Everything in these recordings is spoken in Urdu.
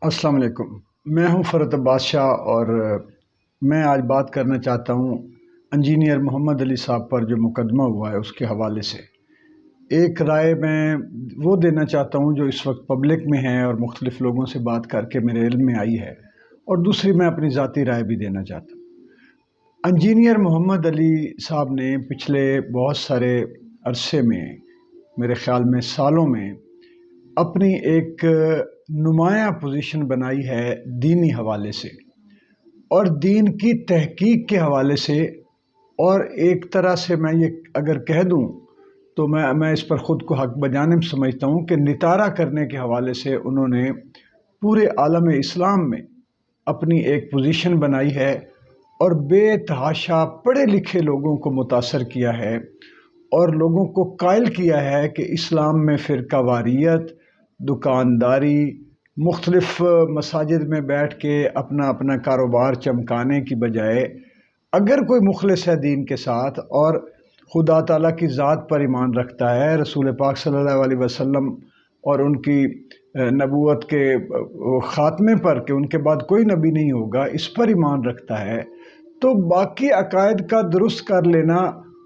السلام علیکم۔ میں ہوں فرت عباس شاہ اور میں آج بات کرنا چاہتا ہوں انجینئر محمد علی صاحب پر جو مقدمہ ہوا ہے اس کے حوالے سے۔ ایک رائے میں وہ دینا چاہتا ہوں جو اس وقت پبلک میں ہے اور مختلف لوگوں سے بات کر کے میرے علم میں آئی ہے، اور دوسری میں اپنی ذاتی رائے بھی دینا چاہتا ہوں۔ انجینئر محمد علی صاحب نے پچھلے بہت سارے عرصے میں، میرے خیال میں سالوں میں، اپنی ایک نمایاں پوزیشن بنائی ہے دینی حوالے سے اور دین کی تحقیق کے حوالے سے، اور ایک طرح سے میں یہ اگر کہہ دوں تو میں اس پر خود کو حق بجانب سمجھتا ہوں کہ نطارہ کرنے کے حوالے سے انہوں نے پورے عالم اسلام میں اپنی ایک پوزیشن بنائی ہے اور بے تحاشا پڑھے لکھے لوگوں کو متاثر کیا ہے اور لوگوں کو قائل کیا ہے کہ اسلام میں فرقہ واریت، دکانداری، مختلف مساجد میں بیٹھ کے اپنا اپنا کاروبار چمکانے کی بجائے اگر کوئی مخلص ہے دین کے ساتھ اور خدا تعالیٰ کی ذات پر ایمان رکھتا ہے، رسول پاک صلی اللہ علیہ وسلم اور ان کی نبوت کے خاتمے پر کہ ان کے بعد کوئی نبی نہیں ہوگا، اس پر ایمان رکھتا ہے، تو باقی عقائد کا درست کر لینا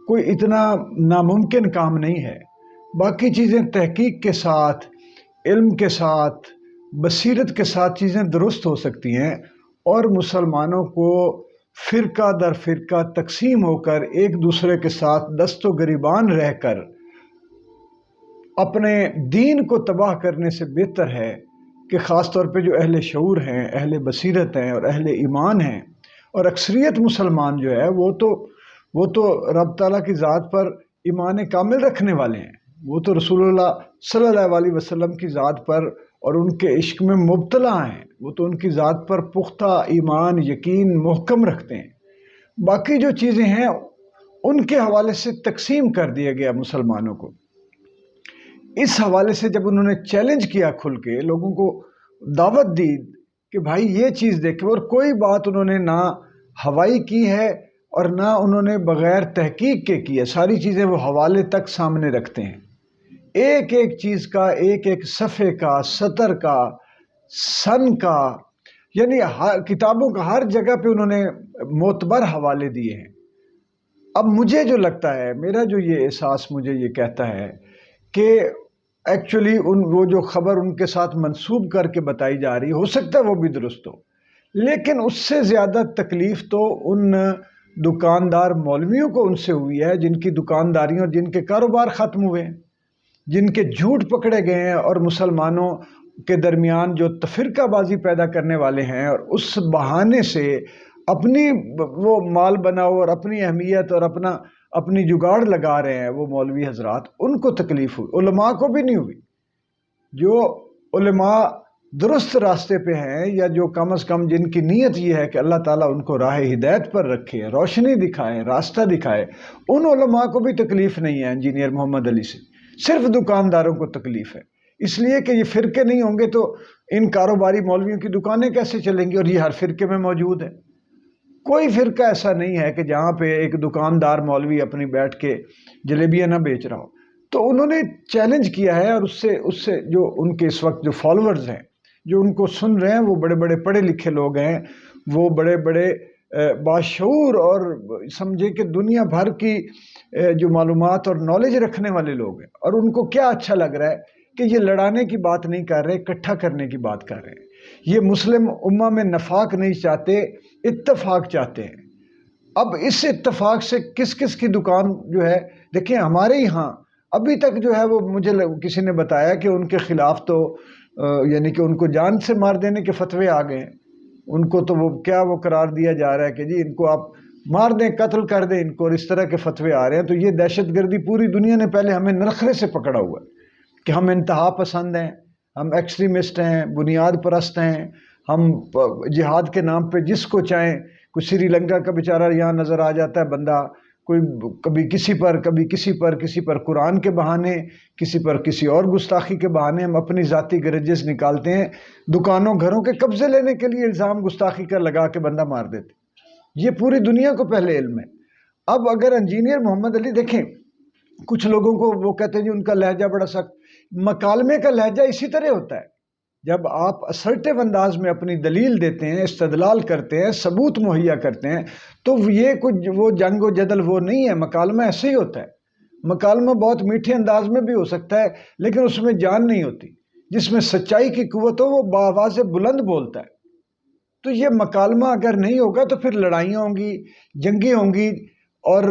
کوئی اتنا ناممکن کام نہیں ہے۔ باقی چیزیں تحقیق کے ساتھ، علم کے ساتھ، بصیرت کے ساتھ چیزیں درست ہو سکتی ہیں، اور مسلمانوں کو فرقہ در فرقہ تقسیم ہو کر ایک دوسرے کے ساتھ دست و گریبان رہ کر اپنے دین کو تباہ کرنے سے بہتر ہے کہ خاص طور پہ جو اہل شعور ہیں، اہل بصیرت ہیں اور اہل ایمان ہیں، اور اکثریت مسلمان جو ہے وہ تو رب تعالیٰ کی ذات پر ایمان کامل رکھنے والے ہیں، وہ تو رسول اللہ صلی اللہ علیہ وسلم کی ذات پر اور ان کے عشق میں مبتلا ہیں، وہ تو ان کی ذات پر پختہ ایمان، یقین محکم رکھتے ہیں۔ باقی جو چیزیں ہیں ان کے حوالے سے تقسیم کر دیا گیا مسلمانوں کو۔ اس حوالے سے جب انہوں نے چیلنج کیا، کھل کے لوگوں کو دعوت دی کہ بھائی یہ چیز دیکھو، اور کوئی بات انہوں نے نہ ہوائی کی ہے اور نہ انہوں نے بغیر تحقیق کے کی ہے، ساری چیزیں وہ حوالے تک سامنے رکھتے ہیں، ایک ایک چیز کا، ایک ایک صفحے کا، سطر کا، سن کا، یعنی کتابوں کا ہر جگہ پہ انہوں نے معتبر حوالے دیے ہیں۔ اب مجھے جو لگتا ہے، میرا جو یہ احساس مجھے یہ کہتا ہے کہ ایکچولی وہ جو خبر ان کے ساتھ منسوب کر کے بتائی جا رہی، ہو سکتا ہے وہ بھی درست ہو، لیکن اس سے زیادہ تکلیف تو ان دکاندار مولویوں کو ان سے ہوئی ہے جن کی دکانداریاں اور جن کے کاروبار ختم ہوئے ہیں، جن کے جھوٹ پکڑے گئے ہیں، اور مسلمانوں کے درمیان جو تفرقہ بازی پیدا کرنے والے ہیں اور اس بہانے سے اپنی وہ مال بناؤ اور اپنی اہمیت اور اپنی جگاڑ لگا رہے ہیں، وہ مولوی حضرات، ان کو تکلیف ہوئی، علماء کو بھی نہیں ہوئی۔ جو علماء درست راستے پہ ہیں، یا جو کم از کم جن کی نیت یہ ہے کہ اللہ تعالیٰ ان کو راہ ہدایت پر رکھے، روشنی دکھائے، راستہ دکھائے، ان علماء کو بھی تکلیف نہیں ہے انجینئر محمد علی سے، صرف دکانداروں کو تکلیف ہے، اس لیے کہ یہ فرقے نہیں ہوں گے تو ان کاروباری مولویوں کی دکانیں کیسے چلیں گی، اور یہ ہر فرقے میں موجود ہے۔ کوئی فرقہ ایسا نہیں ہے کہ جہاں پہ ایک دکاندار مولوی اپنی بیٹھ کے جلیبیاں نہ بیچ رہا ہو۔ تو انہوں نے چیلنج کیا ہے، اور اس سے جو ان کے اس وقت جو فالوورز ہیں، جو ان کو سن رہے ہیں، وہ بڑے بڑے پڑھے لکھے لوگ ہیں، وہ بڑے بڑے باشعور اور سمجھے کہ دنیا بھر کی جو معلومات اور نالج رکھنے والے لوگ ہیں، اور ان کو کیا اچھا لگ رہا ہے کہ یہ لڑانے کی بات نہیں کر رہے، اکٹھا کرنے کی بات کر رہے ہیں۔ یہ مسلم امہ میں نفاق نہیں چاہتے، اتفاق چاہتے ہیں۔ اب اس اتفاق سے کس کس کی دکان جو ہے، دیکھیں ہمارے یہاں ابھی تک جو ہے وہ مجھے کسی نے بتایا کہ ان کے خلاف تو یعنی کہ ان کو جان سے مار دینے کے فتوے آ گئے ہیں، ان کو تو وہ قرار دیا جا رہا ہے کہ جی ان کو آپ مار دیں، قتل کر دیں ان کو، اور اس طرح کے فتوے آ رہے ہیں۔ تو یہ دہشت گردی پوری دنیا نے پہلے ہمیں نرخرے سے پکڑا ہوا ہے کہ ہم انتہا پسند ہیں، ہم ایکسٹریمسٹ ہیں، بنیاد پرست ہیں، ہم جہاد کے نام پہ جس کو چاہیں، کوئی سری لنکا کا بیچارہ یہاں نظر آ جاتا ہے بندہ، کوئی کبھی کسی پر، کبھی کسی پر قرآن کے بہانے، کسی پر کسی اور گستاخی کے بہانے ہم اپنی ذاتی گرجز نکالتے ہیں، دکانوں گھروں کے قبضے لینے کے لیے الزام گستاخی کا لگا کے بندہ مار دیتے۔ یہ پوری دنیا کو پہلے علم ہے۔ اب اگر انجینئر محمد علی دیکھیں، کچھ لوگوں کو وہ کہتے ہیں جی ان کا لہجہ بڑا سخت، مکالمے کا لہجہ اسی طرح ہوتا ہے، جب آپ اسرٹیو انداز میں اپنی دلیل دیتے ہیں، استدلال کرتے ہیں، ثبوت مہیا کرتے ہیں، تو یہ کچھ وہ جنگ و جدل وہ نہیں ہے۔ مکالمہ ایسے ہی ہوتا ہے، مکالمہ بہت میٹھے انداز میں بھی ہو سکتا ہے لیکن اس میں جان نہیں ہوتی۔ جس میں سچائی کی قوت ہو وہ بآواز بلند بولتا ہے۔ تو یہ مکالمہ اگر نہیں ہوگا تو پھر لڑائیاں ہوں گی، جنگیں ہوں گی، اور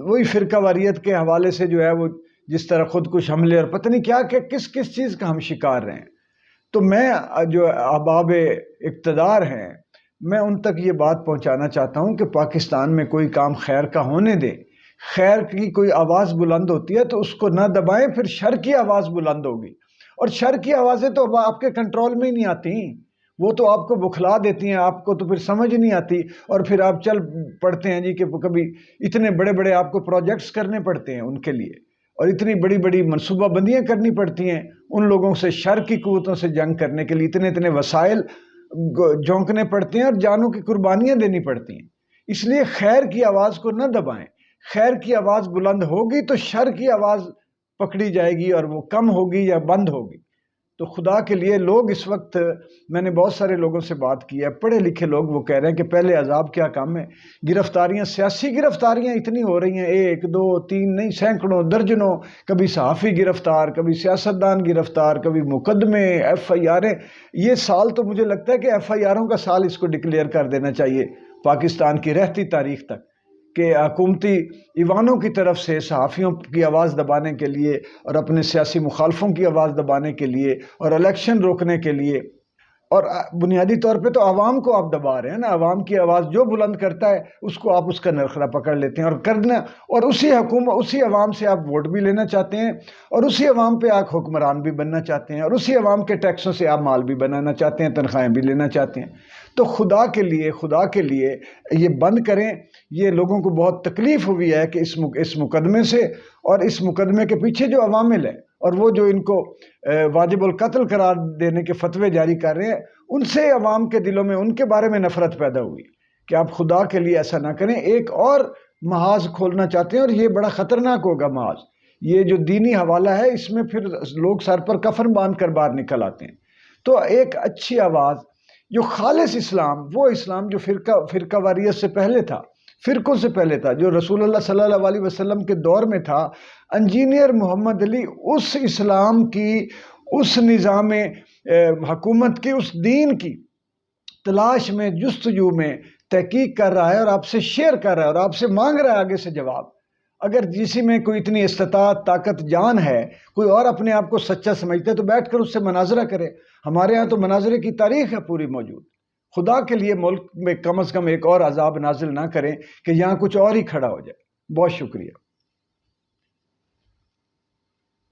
وہی فرقہ واریت کے حوالے سے جو ہے وہ جس طرح خود کش حملے اور پتہ نہیں کیا کہ کس کس چیز کا ہم شکار رہے ہیں۔ تو میں جو احباب اقتدار ہیں، میں ان تک یہ بات پہنچانا چاہتا ہوں کہ پاکستان میں کوئی کام خیر کا ہونے دے، خیر کی کوئی آواز بلند ہوتی ہے تو اس کو نہ دبائیں، پھر شر کی آواز بلند ہوگی، اور شر کی آوازیں تو اب آپ کے کنٹرول میں ہی نہیں آتی، وہ تو آپ کو بکھلا دیتی ہیں، آپ کو تو پھر سمجھ نہیں آتی، اور پھر آپ چل پڑتے ہیں جی کہ کبھی اتنے بڑے بڑے آپ کو پروجیکٹس کرنے پڑتے ہیں ان کے لیے، اور اتنی بڑی بڑی منصوبہ بندیاں کرنی پڑتی ہیں ان لوگوں سے شر کی قوتوں سے جنگ کرنے کے لیے، اتنے اتنے وسائل جھونکنے پڑتے ہیں اور جانوں کی قربانیاں دینی پڑتی ہیں۔ اس لیے خیر کی آواز کو نہ دبائیں، خیر کی آواز بلند ہوگی تو شر کی آواز پکڑی جائے گی اور وہ کم ہوگی یا بند ہوگی۔ تو خدا کے لیے لوگ اس وقت، میں نے بہت سارے لوگوں سے بات کی ہے، پڑھے لکھے لوگ، وہ کہہ رہے ہیں کہ پہلے عذاب کیا کم ہے، گرفتاریاں، سیاسی گرفتاریاں اتنی ہو رہی ہیں، 1 2 3 نہیں، سینکڑوں درجنوں، کبھی صحافی گرفتار، کبھی سیاستدان گرفتار، کبھی مقدمے، ایف آئی آریں۔ یہ سال تو مجھے لگتا ہے کہ ایف آئی آروں کا سال اس کو ڈکلیئر کر دینا چاہیے پاکستان کی رہتی تاریخ تک، کہ حکومتی ایوانوں کی طرف سے صحافیوں کی آواز دبانے کے لیے اور اپنے سیاسی مخالفوں کی آواز دبانے کے لیے اور الیکشن روکنے کے لیے، اور بنیادی طور پہ تو عوام کو آپ دبا رہے ہیں نا، عوام کی آواز جو بلند کرتا ہے اس کو آپ اس کا نرخرہ پکڑ لیتے ہیں اور کرنا، اور اسی حکومت، اسی عوام سے آپ ووٹ بھی لینا چاہتے ہیں، اور اسی عوام پہ آپ حکمران بھی بننا چاہتے ہیں، اور اسی عوام کے ٹیکسوں سے آپ مال بھی بنانا چاہتے ہیں، تنخواہیں بھی لینا چاہتے ہیں۔ تو خدا کے لیے یہ بند کریں۔ یہ لوگوں کو بہت تکلیف ہوئی ہے کہ اس مقدمے سے، اور اس مقدمے کے پیچھے جو عوامل ہیں اور وہ جو ان کو واجب القتل قرار دینے کے فتوے جاری کر رہے ہیں، ان سے عوام کے دلوں میں ان کے بارے میں نفرت پیدا ہوئی کہ آپ خدا کے لیے ایسا نہ کریں۔ ایک اور محاذ کھولنا چاہتے ہیں اور یہ بڑا خطرناک ہوگا محاذ، یہ جو دینی حوالہ ہے، اس میں پھر لوگ سر پر کفن باندھ کر باہر نکل آتے ہیں۔ تو ایک اچھی آواز جو خالص اسلام، وہ اسلام جو فرقہ واریت سے پہلے تھا، فرقوں سے پہلے تھا، جو رسول اللہ صلی اللہ علیہ وسلم کے دور میں تھا، انجینئر محمد علی اس اسلام کی، اس نظام حکومت کی، اس دین کی تلاش میں، جستجو میں تحقیق کر رہا ہے اور آپ سے شیئر کر رہا ہے اور آپ سے مانگ رہا ہے آگے سے جواب۔ اگر کسی میں کوئی اتنی استطاعت، طاقت، جان ہے، کوئی اور اپنے آپ کو سچا سمجھتا ہے تو بیٹھ کر اس سے مناظرہ کرے۔ ہمارے ہاں تو مناظرے کی تاریخ ہے پوری موجود۔ خدا کے لیے ملک میں کم از کم ایک اور عذاب نازل نہ کریں کہ یہاں کچھ اور ہی کھڑا ہو جائے۔ بہت شکریہ۔